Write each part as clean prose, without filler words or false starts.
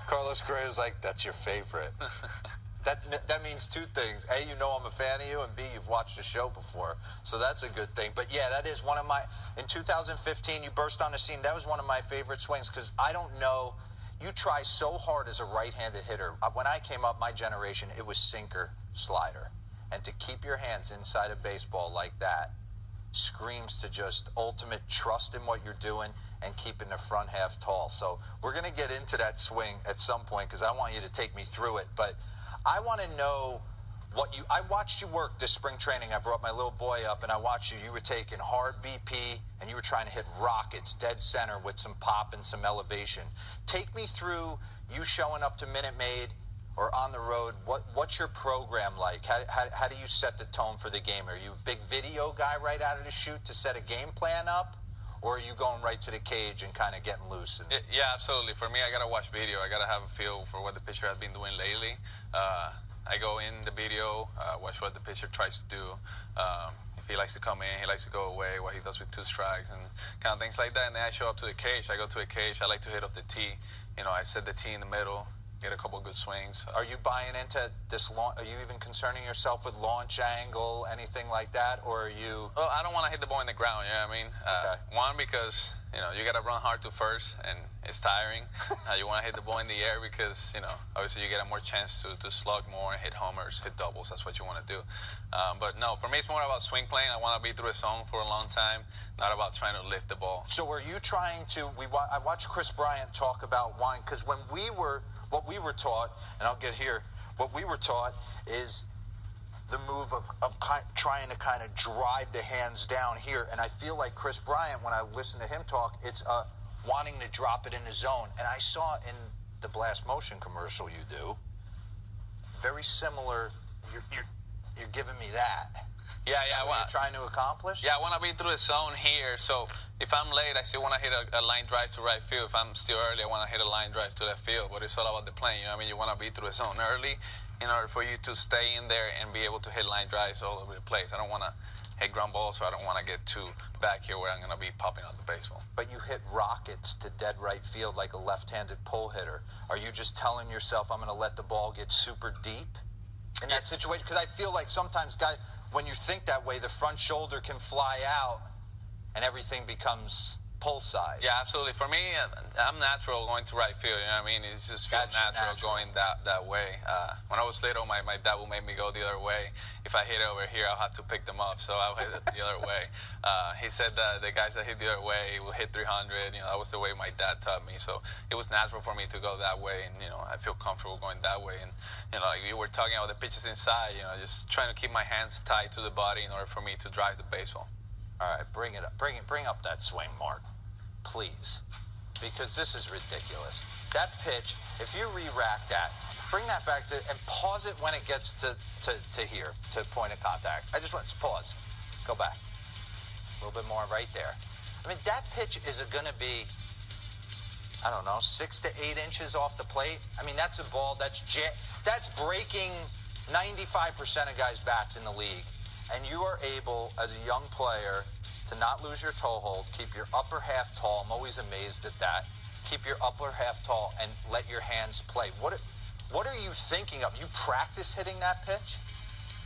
Carlos Correa is like, that's your favorite. That means two things. A, you know I'm a fan of you, and B, you've watched the show before. So that's a good thing. But yeah, that is one of my, in 2015, you burst on the scene. That was one of my favorite swings because I don't know, you try so hard as a right-handed hitter. When I came up, my generation, it was sinker, slider. And to keep your hands inside of baseball like that screams to just ultimate trust in what you're doing and keeping the front half tall. So we're going to get into that swing at some point because I want you to take me through it. But I want to know what you, I watched you work this spring training. I brought my little boy up and I watched you. You were taking hard BP and you were trying to hit rockets dead center with some pop and some elevation. Take me through you showing up to Minute Maid or on the road. What's your program like? How do you set the tone for the game? Are you a big video guy right out of the chute to set a game plan up? Or are you going right to the cage and kind of getting loose? Yeah, absolutely. For me, I got to watch video. I got to have a feel for what the pitcher has been doing lately. I go in the video, watch what the pitcher tries to do. If he likes to come in, he likes to go away, what he does with 2 strikes, and kind of things like that. And then I show up to the cage. I go to a cage. I like to hit off the tee. You know, I set the tee in the middle, get a couple of good swings. Are you buying into this launch? Are you even concerning yourself with launch angle, anything like that? Or are you... Well, I don't want to hit the ball in the ground, you know what I mean? Okay. One, because, you know, you got to run hard to first, and it's tiring. You want to hit the ball in the air because, you know, obviously you get a more chance to slug more, hit homers, hit doubles. That's what you want to do. But no, for me, it's more about swing playing. I want to be through a zone for a long time, not about trying to lift the ball. So are you trying to... I watched Chris Bryant talk about wanting... Because when we were... What we were taught, and I'll get here, what we were taught is the move of trying to kind of drive the hands down here. And I feel like Chris Bryant, when I listen to him talk, it's wanting to drop it in the zone. And I saw in the Blast Motion commercial you do, very similar, you're giving me that. Yeah, Is that what you're trying to accomplish? Yeah, I want to be through the zone here. So if I'm late, I still want to hit a line drive to right field. If I'm still early, I want to hit a line drive to left field. But it's all about the plane. You know what I mean? You want to be through the zone early in order for you to stay in there and be able to hit line drives all over the place. I don't want to hit ground balls, so I don't want to get too back here where I'm going to be popping out the baseball. But you hit rockets to dead right field like a left-handed pull hitter. Are you just telling yourself, I'm going to let the ball get super deep in that situation? Because I feel like sometimes guys... When you think that way, the front shoulder can fly out and everything becomes pull side. Yeah, absolutely. For me, I'm natural going to right field, you know what I mean? It's just feel natural going that way. When I was little, my dad would make me go the other way. If I hit it over here, I'll have to pick them up, so I'll hit it the other way. He said that the guys that hit the other way will hit 300. You know, that was the way my dad taught me, so it was natural for me to go that way, and, you know, I feel comfortable going that way. And, you know, like you were talking about the pitches inside, you know, just trying to keep my hands tied to the body in order for me to drive the baseball. All right, bring it up. Bring up that swing, Mark, please, because this is ridiculous. That pitch, if you re-rack that, bring that back to and pause it when it gets to here, to point of contact. I just want to pause. Go back. A little bit more right there. I mean, that pitch is going to be, I don't know, 6 to 8 inches off the plate. I mean, that's a ball that's breaking 95% of guys' bats in the league. And you are able, as a young player, to not lose your toe hold, keep your upper half tall. I'm always amazed at that. Keep your upper half tall and let your hands play. What are you thinking of? You practice hitting that pitch?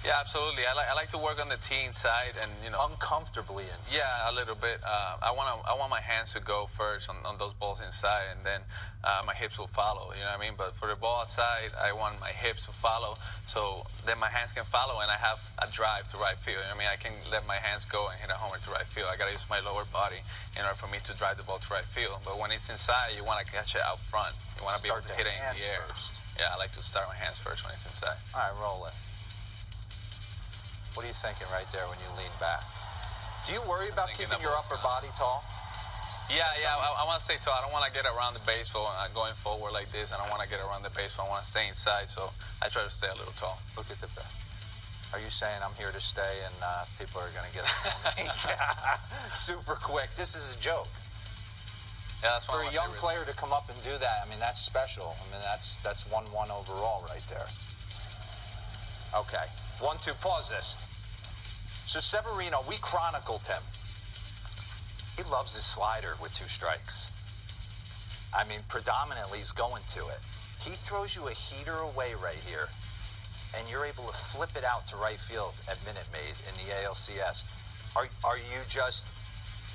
Yeah, absolutely. I like to work on the tee inside and, you know. Uncomfortably inside. Yeah, a little bit. I want my hands to go first on those balls inside, and then my hips will follow, you know what I mean? But for the ball outside, I want my hips to follow, so then my hands can follow, and I have a drive to right field. You know what I mean? I can let my hands go and hit a homer to right field. I got to use my lower body in order for me to drive the ball to right field. But when it's inside, you want to catch it out front. You want to be able to hit it in the air. First. Yeah, I like to start my hands first when it's inside. All right, roll it. What are you thinking right there when you lean back? Do you worry about keeping your upper body tall? Yeah, I want to stay tall. I don't want to get around the baseball going forward like this. I don't want to get around the baseball. I want to stay inside, so I try to stay a little tall. Look at the back. Are you saying I'm here to stay and people are going to get super quick? This is a joke. Yeah, that's for a young player to come up and do that, I mean, that's special. I mean, that's 1-1 overall right there. Okay. 1-2, pause this. So Severino, we chronicled him. He loves his slider with 2 strikes. I mean, predominantly he's going to it. He throws you a heater away right here, and you're able to flip it out to right field at Minute Maid in the ALCS. Are you just,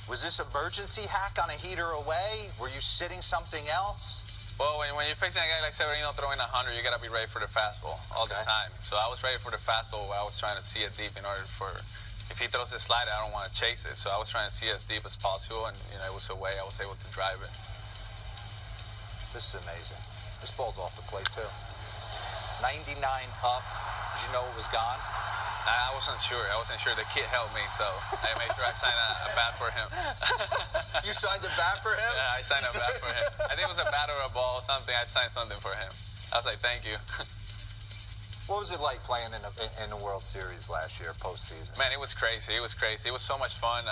was this emergency hack on a heater away? Were you sitting something else? Well, when you're facing a guy like Severino throwing 100, you got to be ready for the fastball all the time. So I was ready for the fastball. I was trying to see it deep in order for, if he throws a slider, I don't want to chase it. So I was trying to see it as deep as possible, and it was away. I was able to drive it. This is amazing. This ball's off the plate, too. 99 up. Did you know it was gone? I wasn't sure. The kid helped me, so I made sure I signed a bat for him. You signed a bat for him? Yeah, I signed a bat for him. I think it was a bat or a ball or something. I signed something for him. I was like, thank you. What was it like playing in the World Series last year, postseason? Man, it was crazy. It was crazy. It was so much fun.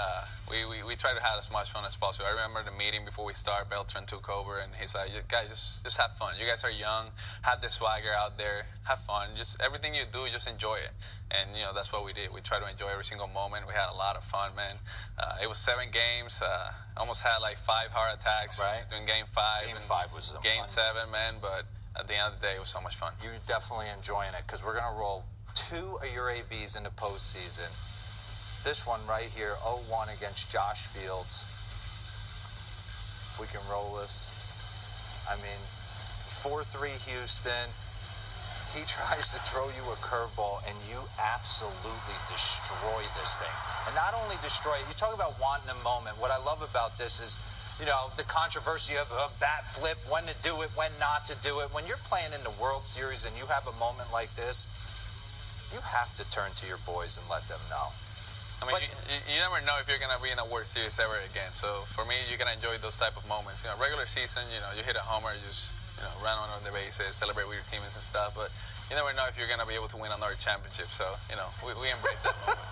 We tried to have as much fun as possible. I remember the meeting before we started. Beltran took over, and he's like, guys, just have fun. You guys are young. Have the swagger out there. Have fun. Just everything you do, just enjoy it. And, that's what we did. We tried to enjoy every single moment. We had a lot of fun, man. It was 7 games. Almost had like 5 heart attacks during Game 5. Game 5 was Game 7, man, but at the end of the day, it was so much fun. You're definitely enjoying it because we're going to roll 2 of your ABs in the postseason. This one right here, 0-1 against Josh Fields. If we can roll this. I mean, 4-3 Houston. He tries to throw you a curveball, and you absolutely destroy this thing. And not only destroy it, you talk about wanting a moment. What I love about this is, the controversy of a bat flip, when to do it, when not to do it. When you're playing in the World Series and you have a moment like this, you have to turn to your boys and let them know. I mean, you never know if you're going to be in a World Series ever again. So for me, you can enjoy those type of moments. Regular season, you hit a homer, you just run on the bases, celebrate with your teammates and stuff. But you never know if you're going to be able to win another championship. So, we embrace that moment.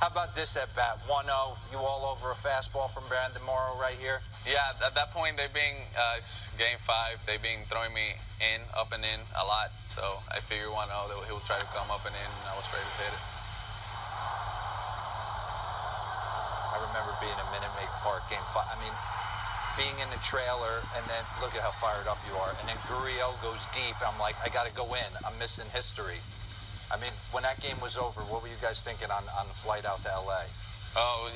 How about this at bat? 1-0, you all over a fastball from Brandon Morrow right here? Yeah, at that point, it's Game 5. They've been throwing me up and in a lot. So I figured 1-0 that he would try to come up and in, and I was ready to hit it. I remember being in Minute Maid Park, Game 5. I mean, being in the trailer, and then look at how fired up you are. And then Gurriel goes deep. I'm like, I got to go in. I'm missing history. I mean, when that game was over, what were you guys thinking on the flight out to L.A.? Oh,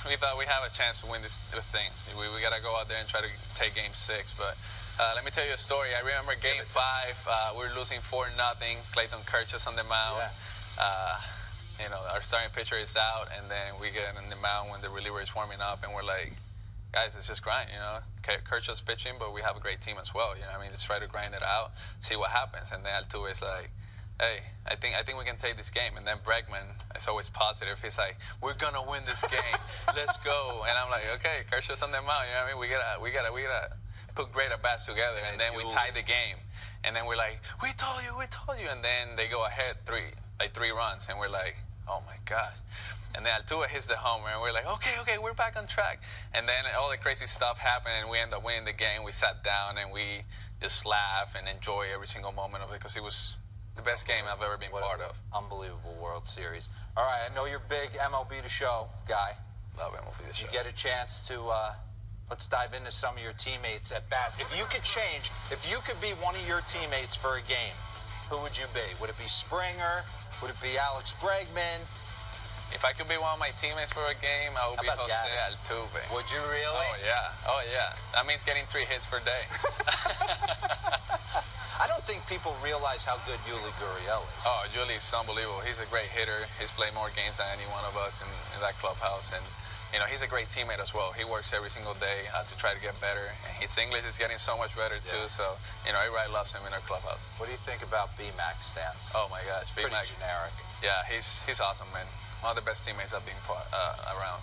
we thought we have a chance to win this thing. We got to go out there and try to take Game 6. But let me tell you a story. I remember Game 5. We were losing 4-0. Clayton Kershaw's on the mound. Yeah. Our starting pitcher is out, and then we get on the mound when the reliever is warming up, and we're like, guys, let's just grind, Kershaw's pitching, but we have a great team as well, let's try to grind it out, see what happens. And then Altuve is like, hey, I think we can take this game. And then Bregman is always positive. He's like, we're gonna win this game. Let's go. And I'm like, okay, Kershaw's on the mound. We gotta put great at bats together. And then we tie the game. And then we're like, we told you. And then they go ahead 3 runs, and we're like, oh my gosh. And then Altuve hits the homer, and we're like, okay, we're back on track. And then all the crazy stuff happened, and we end up winning the game. We sat down, and we just laugh and enjoy every single moment of it, because it was the best game I've ever been part of. Unbelievable World Series. All right, I know you're a big MLB The Show guy. Love MLB The Show. You get a chance to, let's dive into some of your teammates at bat. If you could be one of your teammates for a game, who would you be? Would it be Springer? Would it be Alex Bregman? If I could be one of my teammates for a game, I would be Jose Altuve. Would you really? Oh, yeah. That means getting 3 hits per day. I don't think people realize how good Yuli Gurriel is. Oh, Yuli's unbelievable. He's a great hitter. He's played more games than any one of us in that clubhouse. And, he's a great teammate as well. He works every single day to try to get better. And his English is getting so much better, too. So, everybody loves him in our clubhouse. What do you think about B-Mac's stance? Oh, my gosh. Pretty generic. Yeah, he's awesome, man. One of the best teammates I've been around.